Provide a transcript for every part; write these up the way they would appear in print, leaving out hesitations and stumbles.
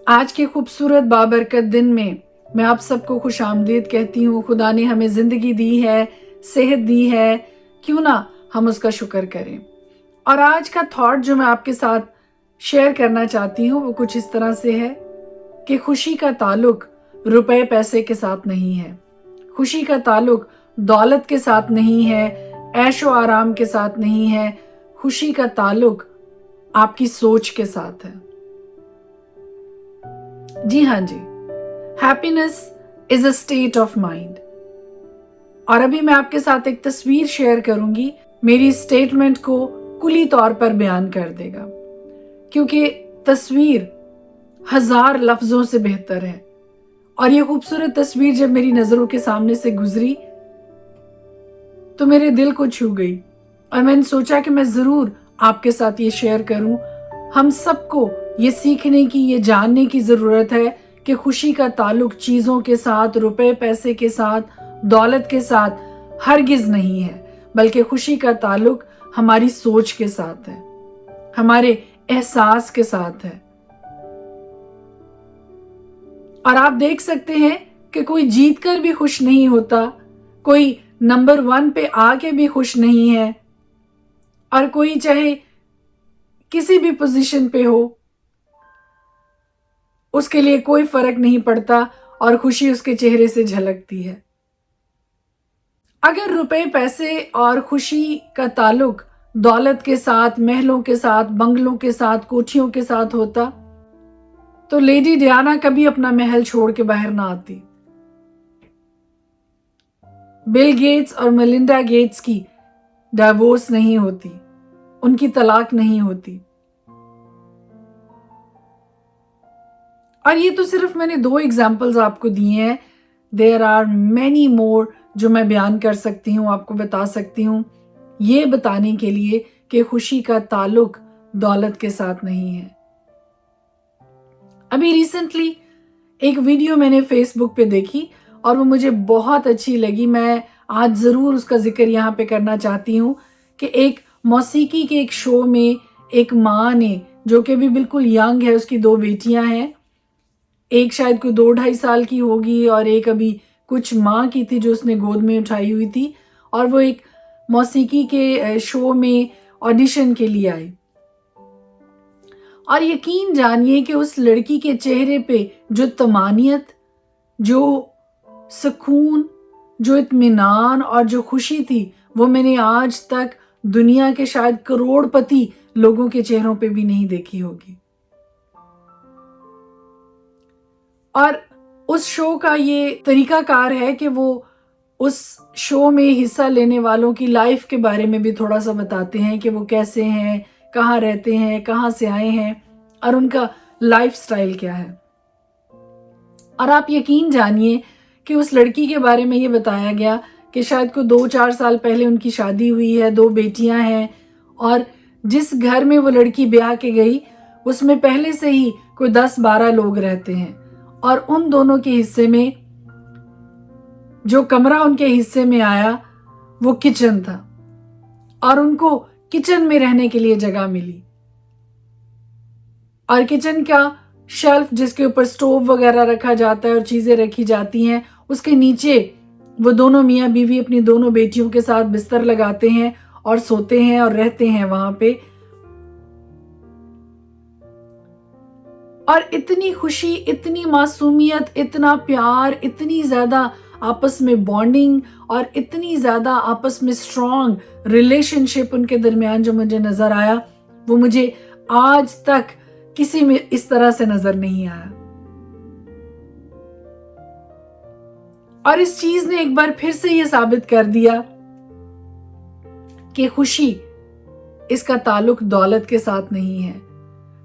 آج کے خوبصورت بابرکت دن میں آپ سب کو خوش آمدید کہتی ہوں۔ خدا نے ہمیں زندگی دی ہے، صحت دی ہے، کیوں نہ ہم اس کا شکر کریں۔ اور آج کا تھاٹ جو میں آپ کے ساتھ شیئر کرنا چاہتی ہوں وہ کچھ اس طرح سے ہے کہ خوشی کا تعلق روپے پیسے کے ساتھ نہیں ہے، خوشی کا تعلق دولت کے ساتھ نہیں ہے، عیش و آرام کے ساتھ نہیں ہے، خوشی کا تعلق آپ کی سوچ کے ساتھ ہے۔ جی ہاں جی، happiness is a state of mind. اور ابھی میں آپ کے ساتھ ایک تصویر شیئر کروں گی، میری اسٹیٹمنٹ کو کلی طور پر بیان کر دے گا، کیونکہ تصویر ہزار لفظوں سے بہتر ہے۔ اور یہ خوبصورت تصویر جب میری نظروں کے سامنے سے گزری تو میرے دل کو چھو گئی، اور میں نے سوچا کہ میں ضرور آپ کے ساتھ یہ شیئر کروں۔ ہم سب کو یہ سیکھنے کی، یہ جاننے کی ضرورت ہے کہ خوشی کا تعلق چیزوں کے ساتھ، روپے پیسے کے ساتھ، دولت کے ساتھ ہرگز نہیں ہے، بلکہ خوشی کا تعلق ہماری سوچ کے ساتھ ہے، ہمارے احساس کے ساتھ ہے۔ اور آپ دیکھ سکتے ہیں کہ کوئی جیت کر بھی خوش نہیں ہوتا، کوئی نمبر 1 پہ آ کے بھی خوش نہیں ہے، اور کوئی چاہے کسی بھی پوزیشن پہ ہو اس کے لیے کوئی فرق نہیں پڑتا اور خوشی اس کے چہرے سے جھلکتی ہے۔ اگر روپے پیسے اور خوشی کا تعلق دولت کے ساتھ، محلوں کے ساتھ، بنگلوں کے ساتھ، کوٹھیوں کے ساتھ ہوتا تو لیڈی ڈیانا کبھی اپنا محل چھوڑ کے باہر نہ آتی، بل گیٹس اور میلنڈا گیٹس کی ڈائیورس نہیں ہوتی، ان کی طلاق نہیں ہوتی۔ اور یہ تو صرف میں نے 2 ایگزامپلز آپ کو دیے ہیں، دیر آر مینی مور جو میں بیان کر سکتی ہوں، آپ کو بتا سکتی ہوں، یہ بتانے کے لیے کہ خوشی کا تعلق دولت کے ساتھ نہیں ہے۔ ابھی ریسنٹلی ایک ویڈیو میں نے فیس بک پہ دیکھی اور وہ مجھے بہت اچھی لگی، میں آج ضرور اس کا ذکر یہاں پہ کرنا چاہتی ہوں کہ ایک موسیقی کے ایک شو میں ایک ماں نے، جو کہ بھی بالکل ینگ ہے، اس کی 2 بیٹیاں ہیں، ایک شاید کوئی 2-2.5 سال کی ہوگی اور ایک ابھی کچھ ماہ کی تھی جو اس نے گود میں اٹھائی ہوئی تھی، اور وہ ایک موسیقی کے شو میں آڈیشن کے لیے آئی۔ اور یقین جانیے کہ اس لڑکی کے چہرے پہ جو طمانینت، جو سکون، جو اطمینان اور جو خوشی تھی وہ میں نے آج تک دنیا کے شاید کروڑ پتی لوگوں کے چہروں پہ بھی نہیں دیکھی ہوگی۔ اور اس شو کا یہ طریقہ کار ہے کہ وہ اس شو میں حصہ لینے والوں کی لائف کے بارے میں بھی تھوڑا سا بتاتے ہیں کہ وہ کیسے ہیں، کہاں رہتے ہیں، کہاں سے آئے ہیں، اور ان کا لائف سٹائل کیا ہے۔ اور آپ یقین جانیے کہ اس لڑکی کے بارے میں یہ بتایا گیا کہ شاید کوئی 2-4 سال پہلے ان کی شادی ہوئی ہے، 2 بیٹیاں ہیں، اور جس گھر میں وہ لڑکی بیاہ کے گئی اس میں پہلے سے ہی کوئی 10-12 لوگ رہتے ہیں، اور ان دونوں کے حصے میں جو کمرہ ان کے حصے میں آیا وہ کچن تھا، اور ان کو کچن میں رہنے کے لیے جگہ ملی، اور کچن کا شیلف جس کے اوپر سٹوو وغیرہ رکھا جاتا ہے اور چیزیں رکھی جاتی ہیں، اس کے نیچے وہ دونوں میاں بیوی اپنی دونوں بیٹیوں کے ساتھ بستر لگاتے ہیں اور سوتے ہیں اور رہتے ہیں وہاں پہ۔ اور اتنی خوشی، اتنی معصومیت، اتنا پیار، اتنی زیادہ آپس میں بانڈنگ اور اتنی زیادہ آپس میں اسٹرانگ ریلیشن شپ ان کے درمیان جو مجھے نظر آیا، وہ مجھے آج تک کسی میں اس طرح سے نظر نہیں آیا۔ اور اس چیز نے ایک بار پھر سے یہ ثابت کر دیا کہ خوشی، اس کا تعلق دولت کے ساتھ نہیں ہے۔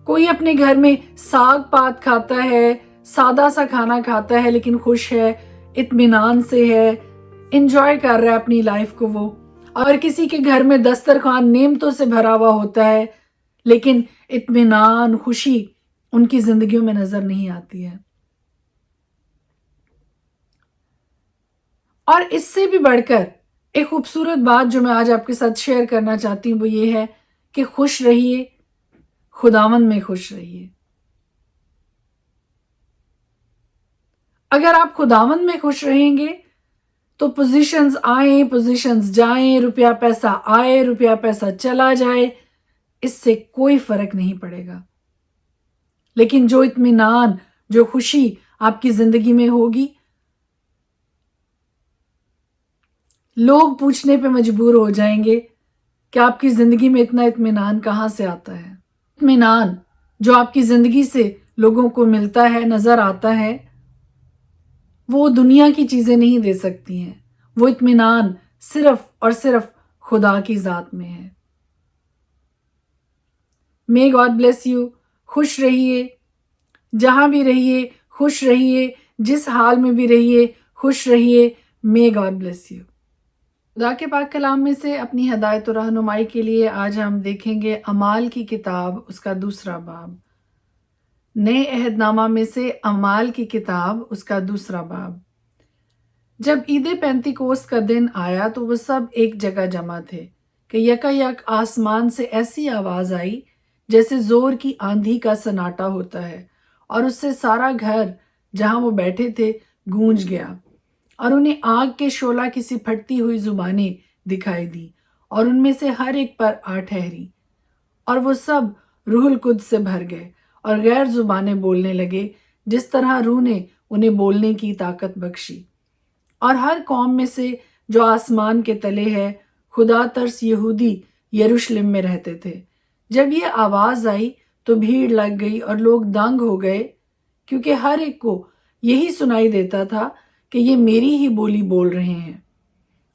کوئی اپنے گھر میں ساگ پات کھاتا ہے، سادہ سا کھانا کھاتا ہے، لیکن خوش ہے، اطمینان سے ہے، انجوائے کر رہا ہے اپنی لائف کو وہ، اور کسی کے گھر میں دسترخوان نعمتوں سے بھرا ہوا ہوتا ہے، لیکن اطمینان، خوشی ان کی زندگیوں میں نظر نہیں آتی ہے۔ اور اس سے بھی بڑھ کر ایک خوبصورت بات جو میں آج آپ کے ساتھ شیئر کرنا چاہتی ہوں وہ یہ ہے کہ خوش رہیے، خداوند میں خوش رہیے۔ اگر آپ خداوند میں خوش رہیں گے تو پوزیشنز آئیں پوزیشنز جائیں، روپیہ پیسہ آئے روپیہ پیسہ چلا جائے، اس سے کوئی فرق نہیں پڑے گا۔ لیکن جو اطمینان، جو خوشی آپ کی زندگی میں ہوگی، لوگ پوچھنے پہ مجبور ہو جائیں گے کہ آپ کی زندگی میں اتنا اطمینان کہاں سے آتا ہے۔ اطمینان جو آپ کی زندگی سے لوگوں کو ملتا ہے، نظر آتا ہے، وہ دنیا کی چیزیں نہیں دے سکتی ہیں۔ وہ اطمینان صرف اور صرف خدا کی ذات میں ہے۔ May God bless you۔ خوش رہیے، جہاں بھی رہیے خوش رہیے، جس حال میں بھی رہیے خوش رہیے۔ May God bless you۔ خدا کے پاک کلام میں سے اپنی ہدایت و رہنمائی کے لیے آج ہم دیکھیں گے اعمال کی کتاب، اس کا 2 باب۔ نئے عہد نامہ میں سے اعمال کی کتاب، اس کا 2 باب۔ جب عید پینتیکوست کا دن آیا تو وہ سب ایک جگہ جمع تھے کہ یکایک آسمان سے ایسی آواز آئی جیسے زور کی آندھی کا سناٹا ہوتا ہے، اور اس سے سارا گھر جہاں وہ بیٹھے تھے گونج گیا، اور انہیں آگ کے شعلہ کسی پھٹتی ہوئی زبانیں دکھائی دی، اور ان میں سے ہر ایک پر آ ٹھہری، اور وہ سب روح القدس سے بھر گئے اور غیر زبانیں بولنے لگے جس طرح روح نے انہیں بولنے کی طاقت بخشی۔ اور ہر قوم میں سے جو آسمان کے تلے ہے خدا ترس یہودی یروشلم میں رہتے تھے۔ جب یہ آواز آئی تو بھیڑ لگ گئی اور لوگ دنگ ہو گئے، کیونکہ ہر ایک کو یہی سنائی دیتا تھا کہ یہ میری ہی بولی بول رہے ہیں۔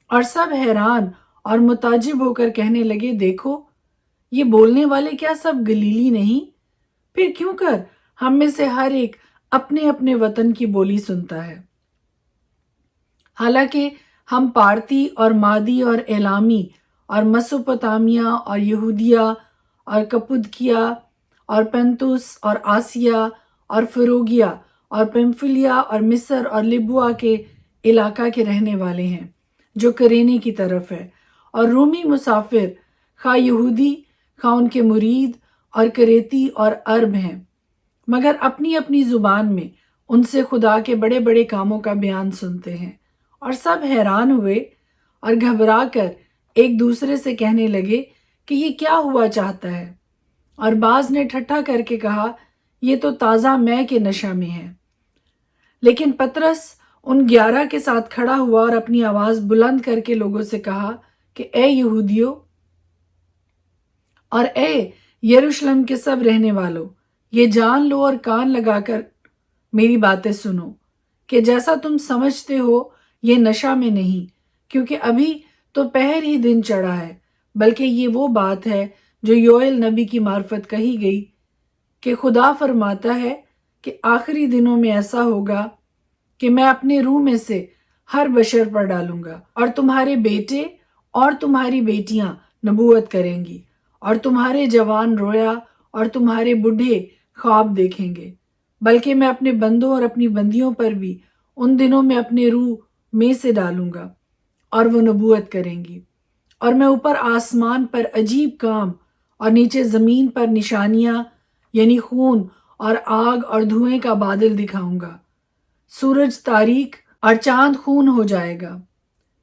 اور سب حیران اور متعجب ہو کر کہنے لگے، دیکھو یہ بولنے والے کیا سب گلیلی نہیں؟ پھر کیوں کر ہم میں سے ہر ایک اپنے اپنے وطن کی بولی سنتا ہے؟ حالانکہ ہم پارتی اور مادی اور ایلامی اور مسوپوتامیہ اور یہودیہ اور کپودکیا اور پنتوس اور آسیا اور فروگیہ اور پمفلیا اور مصر اور لبوا کے علاقہ کے رہنے والے ہیں جو کرینے کی طرف ہے، اور رومی مسافر، خواہ یہودی خواہ ان کے مرید، اور کریتی اور عرب ہیں، مگر اپنی اپنی زبان میں ان سے خدا کے بڑے بڑے کاموں کا بیان سنتے ہیں۔ اور سب حیران ہوئے اور گھبرا کر ایک دوسرے سے کہنے لگے کہ یہ کیا ہوا چاہتا ہے؟ اور بعض نے ٹھٹھا کر کے کہا، یہ تو تازہ مے کے نشہ میں ہے۔ لیکن پطرس ان 11 کے ساتھ کھڑا ہوا اور اپنی آواز بلند کر کے لوگوں سے کہا کہ اے یہودیو اور اے یروشلم کے سب رہنے والوں، یہ جان لو اور کان لگا کر میری باتیں سنو کہ جیسا تم سمجھتے ہو یہ نشہ میں نہیں، کیونکہ ابھی تو پہر ہی دن چڑھا ہے، بلکہ یہ وہ بات ہے جو یوئیل نبی کی معرفت کہی گئی کہ خدا فرماتا ہے کہ آخری دنوں میں ایسا ہوگا کہ میں اپنے روح میں سے ہر بشر پر ڈالوں گا، اور تمہارے بیٹے اور تمہاری بیٹیاں نبوت کریں گی، اور تمہارے جوان رویا اور تمہارے بوڑھے خواب دیکھیں گے، بلکہ میں اپنے بندوں اور اپنی بندیوں پر بھی ان دنوں میں اپنے روح میں سے ڈالوں گا، اور وہ نبوت کریں گی، اور میں اوپر آسمان پر عجیب کام اور نیچے زمین پر نشانیاں، یعنی خون اور آگ اور دھوئیں کا بادل دکھاؤں گا، سورج تاریک اور چاند خون ہو جائے گا،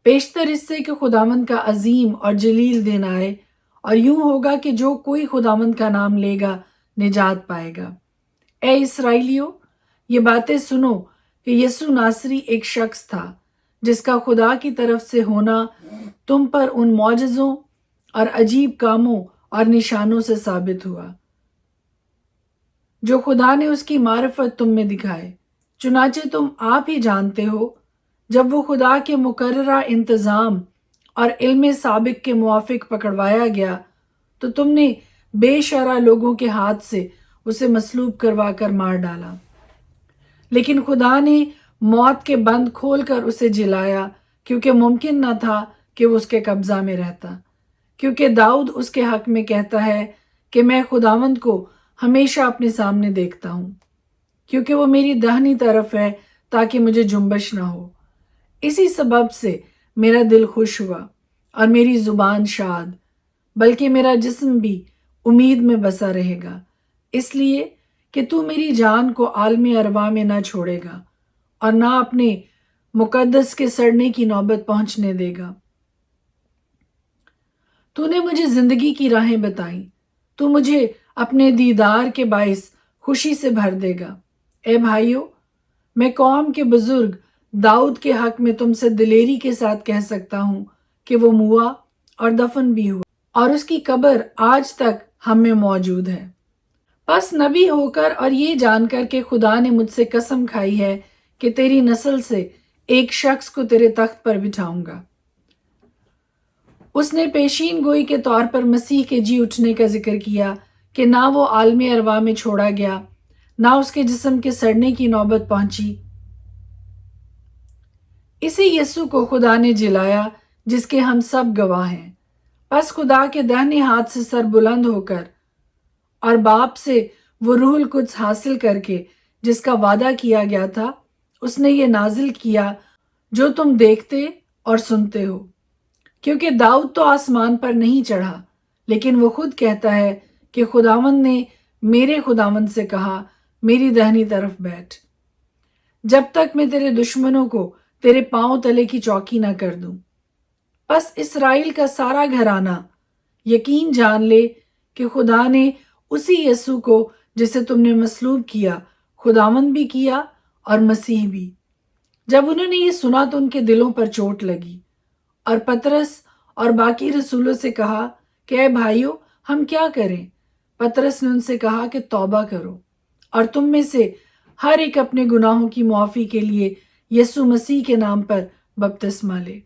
پیشتر اس سے کہ خداوند کا عظیم اور جلیل دن آئے، اور یوں ہوگا کہ جو کوئی خداوند کا نام لے گا نجات پائے گا۔ اے اسرائیلیو، یہ باتیں سنو کہ یسوع ناصری ایک شخص تھا جس کا خدا کی طرف سے ہونا تم پر ان معجزوں اور عجیب کاموں اور نشانوں سے ثابت ہوا جو خدا نے اس کی معرفت تم میں دکھائے۔ چنانچہ تم آپ ہی جانتے ہو، جب وہ خدا کے مقررہ انتظام اور علم سابق کے موافق پکڑوایا گیا تو تم نے بے شرح لوگوں کے ہاتھ سے اسے مصلوب کروا کر مار ڈالا، لیکن خدا نے موت کے بند کھول کر اسے جلایا، کیونکہ ممکن نہ تھا کہ وہ اس کے قبضہ میں رہتا، کیونکہ داؤد اس کے حق میں کہتا ہے کہ میں خداوند کو ہمیشہ اپنے سامنے دیکھتا ہوں، کیونکہ وہ میری داہنی طرف ہے تاکہ مجھے جنبش نہ ہو۔ اسی سبب سے میرا دل خوش ہوا اور میری زبان شاد، بلکہ میرا جسم بھی امید میں بسا رہے گا، اس لیے کہ تو میری جان کو عالم ارواح میں نہ چھوڑے گا، اور نہ اپنے مقدس کے سڑنے کی نوبت پہنچنے دے گا۔ تو نے مجھے زندگی کی راہیں بتائیں، تو مجھے اپنے دیدار کے باعث خوشی سے بھر دے گا۔ اے بھائیو، میں قوم کے بزرگ داؤد کے حق میں تم سے دلیری کے ساتھ کہہ سکتا ہوں کہ وہ موا اور دفن بھی ہوا، اور اس کی قبر آج تک ہم میں موجود ہے۔ پس نبی ہو کر اور یہ جان کر کہ خدا نے مجھ سے قسم کھائی ہے کہ تیری نسل سے ایک شخص کو تیرے تخت پر بٹھاؤں گا، اس نے پیشین گوئی کے طور پر مسیح کے جی اٹھنے کا ذکر کیا کہ نہ وہ عالم ارواح میں چھوڑا گیا، نہ اس کے جسم کے سڑنے کی نوبت پہنچی۔ اسی یسوع کو خدا نے جلایا جس کے ہم سب گواہ ہیں۔ پس خدا کے داہنے ہاتھ سے سر بلند ہو کر اور باپ سے وہ روح القدس حاصل کر کے جس کا وعدہ کیا گیا تھا، اس نے یہ نازل کیا جو تم دیکھتے اور سنتے ہو۔ کیونکہ داؤد تو آسمان پر نہیں چڑھا، لیکن وہ خود کہتا ہے کہ خداوند نے میرے خداوند سے کہا، میری داہنی طرف بیٹھ، جب تک میں تیرے دشمنوں کو تیرے پاؤں تلے کی چوکی نہ کر دوں۔ پس اسرائیل کا سارا گھرانہ یقین جان لے کہ خدا نے اسی یسوع کو جسے تم نے مصلوب کیا، خداوند بھی کیا اور مسیح بھی۔ جب انہوں نے یہ سنا تو ان کے دلوں پر چوٹ لگی، اور پطرس اور باقی رسولوں سے کہا کہ اے بھائیو، ہم کیا کریں؟ پطرس نے ان سے کہا کہ توبہ کرو اور تم میں سے ہر ایک اپنے گناہوں کی معافی کے لیے یسوع مسیح کے نام پر بپتسمہ لے،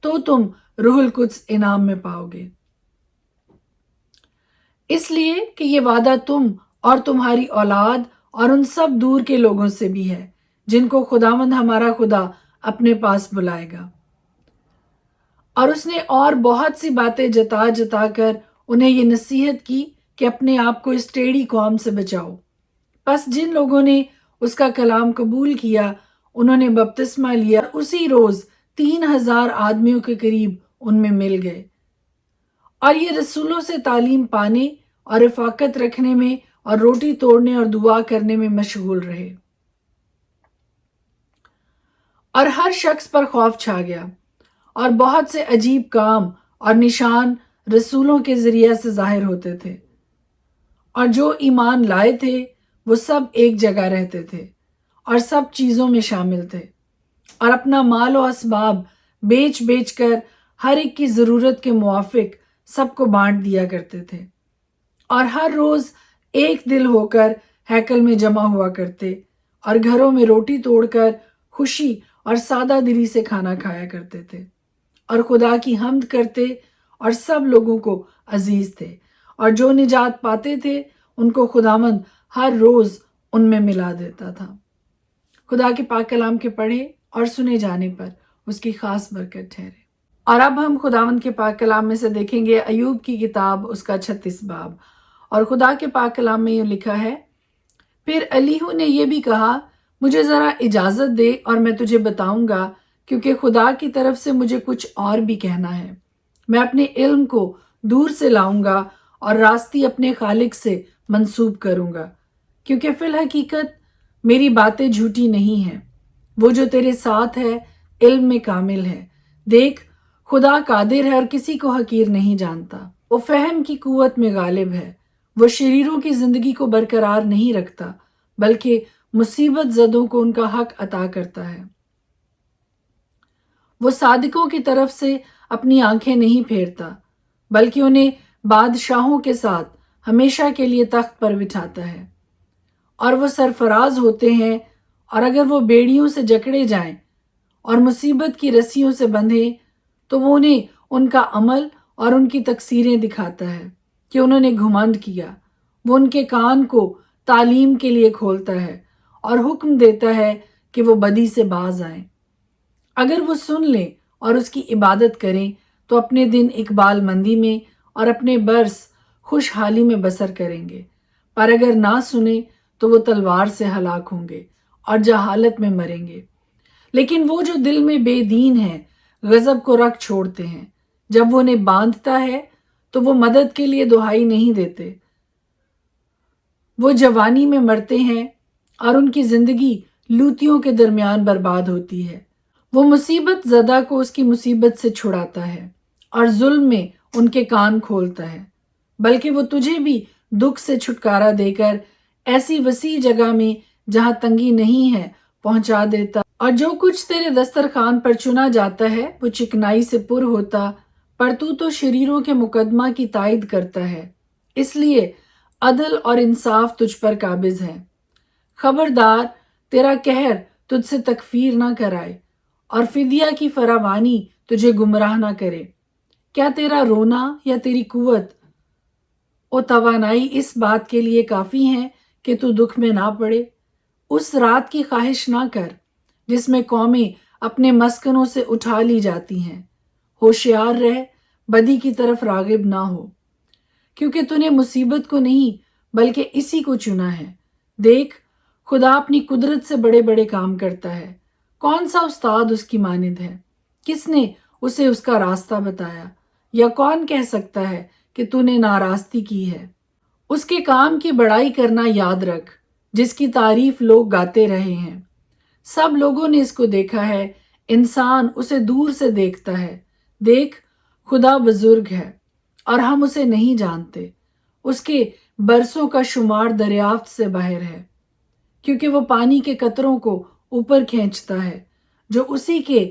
تو تم روح القدس انعام میں پاؤ گے۔ اس لیے کہ یہ وعدہ تم اور تمہاری اولاد اور ان سب دور کے لوگوں سے بھی ہے جن کو خداوند ہمارا خدا اپنے پاس بلائے گا۔ اور اس نے اور بہت سی باتیں جتا جتا کر انہیں یہ نصیحت کی کہ اپنے آپ کو اس ٹیڑھی قوم سے بچاؤ۔ پس جن لوگوں نے اس کا کلام قبول کیا انہوں نے بپتسمہ لیا، اور اسی روز 3000 آدمیوں کے قریب ان میں مل گئے، اور یہ رسولوں سے تعلیم پانے اور رفاقت رکھنے میں اور روٹی توڑنے اور دعا کرنے میں مشغول رہے، اور ہر شخص پر خوف چھا گیا، اور بہت سے عجیب کام اور نشان رسولوں کے ذریعے سے ظاہر ہوتے تھے، اور جو ایمان لائے تھے وہ سب ایک جگہ رہتے تھے اور سب چیزوں میں شامل تھے، اور اپنا مال و اسباب بیچ بیچ کر ہر ایک کی ضرورت کے موافق سب کو بانٹ دیا کرتے تھے، اور ہر روز ایک دل ہو کر ہیکل میں جمع ہوا کرتے، اور گھروں میں روٹی توڑ کر خوشی اور سادہ دلی سے کھانا کھایا کرتے تھے، اور خدا کی حمد کرتے اور سب لوگوں کو عزیز تھے، اور جو نجات پاتے تھے ان کو خداوند ہر روز ان میں ملا دیتا تھا۔ خدا کے پاک کلام کے پڑھے اور سنے جانے پر اس کی خاص برکت ٹھہرے۔ اور اب ہم خداوند کے پاک کلام میں سے دیکھیں گے ایوب کی کتاب، اس کا 36 باب، اور خدا کے پاک کلام میں یہ لکھا ہے، پھر الیہو نے یہ بھی کہا، مجھے ذرا اجازت دے اور میں تجھے بتاؤں گا، کیونکہ خدا کی طرف سے مجھے کچھ اور بھی کہنا ہے۔ میں اپنے علم کو دور سے لاؤں گا اور راستی اپنے خالق سے منسوب کروں گا، کیونکہ فی الحقیقت میری باتیں جھوٹی نہیں ہیں۔ وہ جو تیرے ساتھ ہے علم میں کامل ہے، دیکھ خدا قادر ہے اور کسی کو حقیر نہیں جانتا، وہ فہم کی قوت میں غالب ہے، وہ شریروں کی زندگی کو برقرار نہیں رکھتا بلکہ مصیبت زدوں کو ان کا حق عطا کرتا ہے۔ وہ صادقوں کی طرف سے اپنی آنکھیں نہیں پھیرتا بلکہ انہیں بادشاہوں کے ساتھ ہمیشہ کے لیے تخت پر بٹھاتا ہے، اور وہ سرفراز ہوتے ہیں، اور اگر وہ بیڑیوں سے جکڑے جائیں اور مصیبت کی رسیوں سے بندھے تو وہ انہیں ان کا عمل اور ان کی تقصیریں دکھاتا ہے کہ انہوں نے گھمنڈ کیا۔ وہ ان کے کان کو تعلیم کے لیے کھولتا ہے اور حکم دیتا ہے کہ وہ بدی سے باز آئیں۔ اگر وہ سن لیں اور اس کی عبادت کریں تو اپنے دن اقبال مندی میں اور اپنے برس خوشحالی میں بسر کریں گے، پر اگر نہ سنیں تو وہ تلوار سے ہلاک ہوں گے اور جہالت میں مریں گے۔ لیکن وہ جو دل میں بے دین ہیں غضب کو رکھ چھوڑتے ہیں، جب وہ انہیں باندھتا ہے تو وہ مدد کے لیے دہائی نہیں دیتے۔ وہ جوانی میں مرتے ہیں اور ان کی زندگی لوتیوں کے درمیان برباد ہوتی ہے۔ وہ مصیبت زدہ کو اس کی مصیبت سے چھڑاتا ہے اور ظلم میں ان کے کان کھولتا ہے، بلکہ وہ تجھے بھی دکھ سے چھٹکارا دے کر ایسی وسیع جگہ میں جہاں تنگی نہیں ہے پہنچا دیتا، اور جو کچھ تیرے دسترخوان پر چنا جاتا ہے وہ چکنائی سے پر ہوتا، پر تو شریروں کے مقدمہ کی تائید کرتا ہے، اس لیے عدل اور انصاف تجھ پر قابض ہے۔ خبردار، تیرا قہر تجھ سے تکفیر نہ کرائے اور فدیہ کی فراوانی تجھے گمراہ نہ کرے۔ کیا تیرا رونا یا تیری قوت و توانائی اس بات کے لیے کافی ہیں کہ تو دکھ میں نہ پڑے؟ اس رات کی خواہش نہ کر جس میں قومیں اپنے مسکنوں سے اٹھا لی جاتی ہیں۔ ہوشیار رہ، بدی کی طرف راغب نہ ہو، کیونکہ تو نے مصیبت کو نہیں بلکہ اسی کو چنا ہے۔ دیکھ، خدا اپنی قدرت سے بڑے بڑے کام کرتا ہے۔ کون سا استاد اس کی مانند ہے؟ کس نے اسے اس کا راستہ بتایا؟ یا کون کہہ سکتا ہے کہ تو نے ناراستی کی ہے؟ اس کے کام کی بڑائی کرنا یاد رکھ جس کی تعریف لوگ گاتے رہے ہیں۔ سب لوگوں نے اس کو دیکھا ہے، انسان اسے دور سے دیکھتا ہے۔ دیکھ، خدا بزرگ ہے اور ہم اسے نہیں جانتے، اس کے برسوں کا شمار دریافت سے باہر ہے، کیونکہ وہ پانی کے قطروں کو اوپر کھینچتا ہے جو اسی کے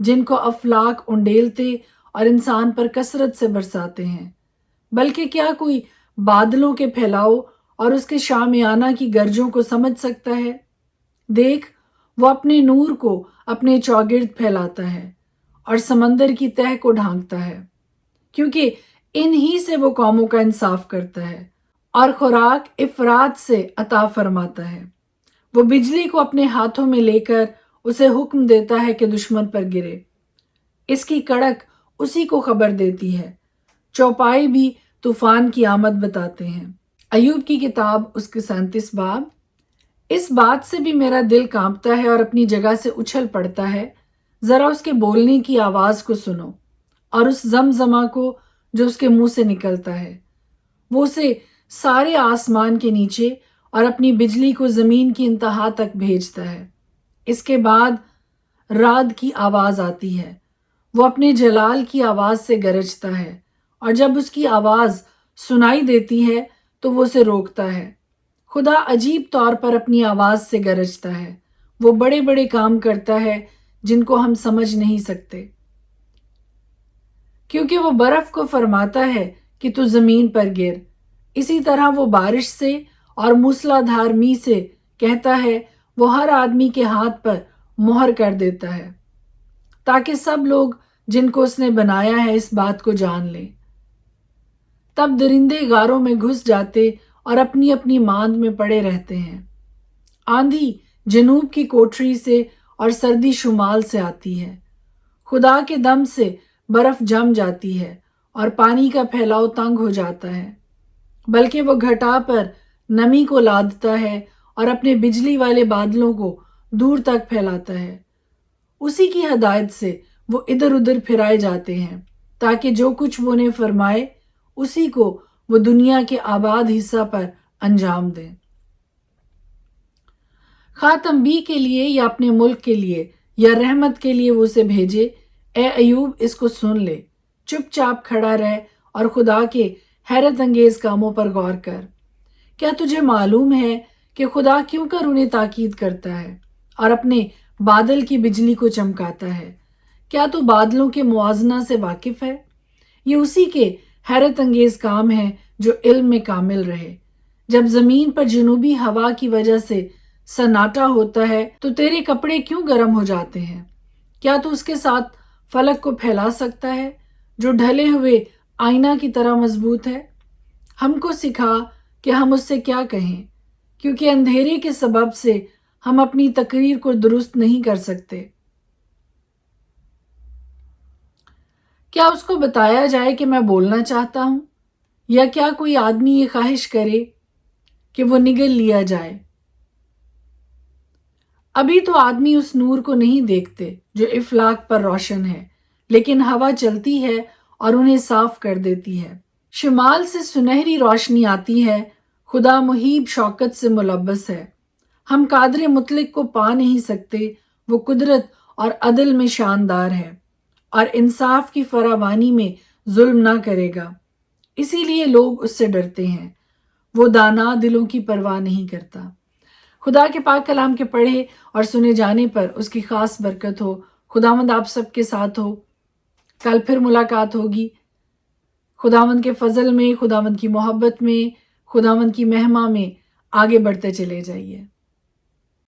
جن کو افلاک انڈیلتے اور انسان پر کثرت سے برساتے ہیں۔ بلکہ کیا کوئی بادلوں کے پھیلاؤ اور اس کے شامیانہ کی گرجوں کو سمجھ سکتا ہے؟ دیکھ، وہ اپنے نور کو اپنے چوگرد پھیلاتا ہے اور سمندر کی تہہ کو ڈھانکتا ہے، کیونکہ ان ہی سے وہ قوموں کا انصاف کرتا ہے اور خوراک افراد سے عطا فرماتا ہے۔ وہ بجلی کو اپنے ہاتھوں میں لے کر اسے حکم دیتا ہے کہ دشمن پر گرے، اس کی کڑک اسی کو خبر دیتی ہے، چوپائے بھی طوفان کی آمد بتاتے ہیں۔ ایوب کی کتاب اس کے 37 باب۔ اس بات سے بھی میرا دل کانپتا ہے اور اپنی جگہ سے اچھل پڑتا ہے، ذرا اس کے بولنے کی آواز کو سنو اور اس زمزمہ کو جو اس کے منہ سے نکلتا ہے۔ وہ اسے سارے آسمان کے نیچے اور اپنی بجلی کو زمین کی انتہا تک بھیجتا ہے۔ اس کے بعد رعد کی آواز آتی ہے، وہ اپنے جلال کی آواز سے گرجتا ہے، اور جب اس کی آواز سنائی دیتی ہے تو وہ اسے روکتا ہے۔ خدا عجیب طور پر اپنی آواز سے گرجتا ہے، وہ بڑے بڑے کام کرتا ہے جن کو ہم سمجھ نہیں سکتے، کیونکہ وہ برف کو فرماتا ہے کہ تو زمین پر گر، اسی طرح وہ بارش سے اور موسلا دھار می سے کہتا ہے، وہ ہر آدمی کے ہاتھ پر مہر کر دیتا ہے، تاکہ سب لوگ جن کو اس نے بنایا ہے اس بات کو جان لیں۔ تب درندے غاروں میں گھس جاتے اور اپنی اپنی ماند میں پڑے رہتے ہیں۔ آندھی جنوب کی کوٹری سے اور سردی شمال سے آتی ہے، خدا کے دم سے برف جم جاتی ہے اور پانی کا پھیلاؤ تنگ ہو جاتا ہے، بلکہ وہ گھٹا پر نمی کو لادتا ہے اور اپنے بجلی والے بادلوں کو دور تک پھیلاتا ہے۔ اسی کی ہدایت سے وہ ادھر ادھر پھرائے جاتے ہیں، تاکہ جو کچھ وہ نے فرمائے اسی کو وہ دنیا کے آباد حصہ پر انجام دیں۔ خواہ تنبیہ کے لیے یا اپنے ملک کے لیے یا رحمت کے لیے وہ اسے بھیجے، اے ایوب اس کو سن لے، چپ چاپ کھڑا رہ اور خدا کے حیرت انگیز کاموں پر غور کر۔ کیا تجھے معلوم ہے کہ خدا کیوں کر انہیں تاکید کرتا ہے اور اپنے بادل کی بجلی کو چمکاتا ہے؟ کیا تو بادلوں کے موازنہ سے واقف ہے؟ یہ اسی کے حیرت انگیز کام ہے جو علم میں کامل رہے۔ جب زمین پر جنوبی ہوا کی وجہ سے سناٹا ہوتا ہے تو تیرے کپڑے کیوں گرم ہو جاتے ہیں؟ کیا تو اس کے ساتھ فلک کو پھیلا سکتا ہے جو ڈھلے ہوئے آئینہ کی طرح مضبوط ہے؟ ہم کو سکھا کہ ہم اس سے کیا کہیں، کیونکہ اندھیرے کے سبب سے ہم اپنی تقریر کو درست نہیں کر سکتے۔ کیا اس کو بتایا جائے کہ میں بولنا چاہتا ہوں، یا کیا کوئی آدمی یہ خواہش کرے کہ وہ نگل لیا جائے؟ ابھی تو آدمی اس نور کو نہیں دیکھتے جو افلاک پر روشن ہے، لیکن ہوا چلتی ہے اور انہیں صاف کر دیتی ہے۔ شمال سے سنہری روشنی آتی ہے، خدا محیب شوکت سے ملبس ہے، ہم قادر مطلق کو پا نہیں سکتے، وہ قدرت اور عدل میں شاندار ہے اور انصاف کی فراوانی میں ظلم نہ کرے گا، اسی لیے لوگ اس سے ڈرتے ہیں، وہ دانا دلوں کی پرواہ نہیں کرتا۔ خدا کے پاک کلام کے پڑھے اور سنے جانے پر اس کی خاص برکت ہو۔ خداوند آپ سب کے ساتھ ہو۔ کل پھر ملاقات ہوگی، خداوند کے فضل میں، خداوند کی محبت میں، خداوند کی مہما میں آگے بڑھتے چلے جائیے۔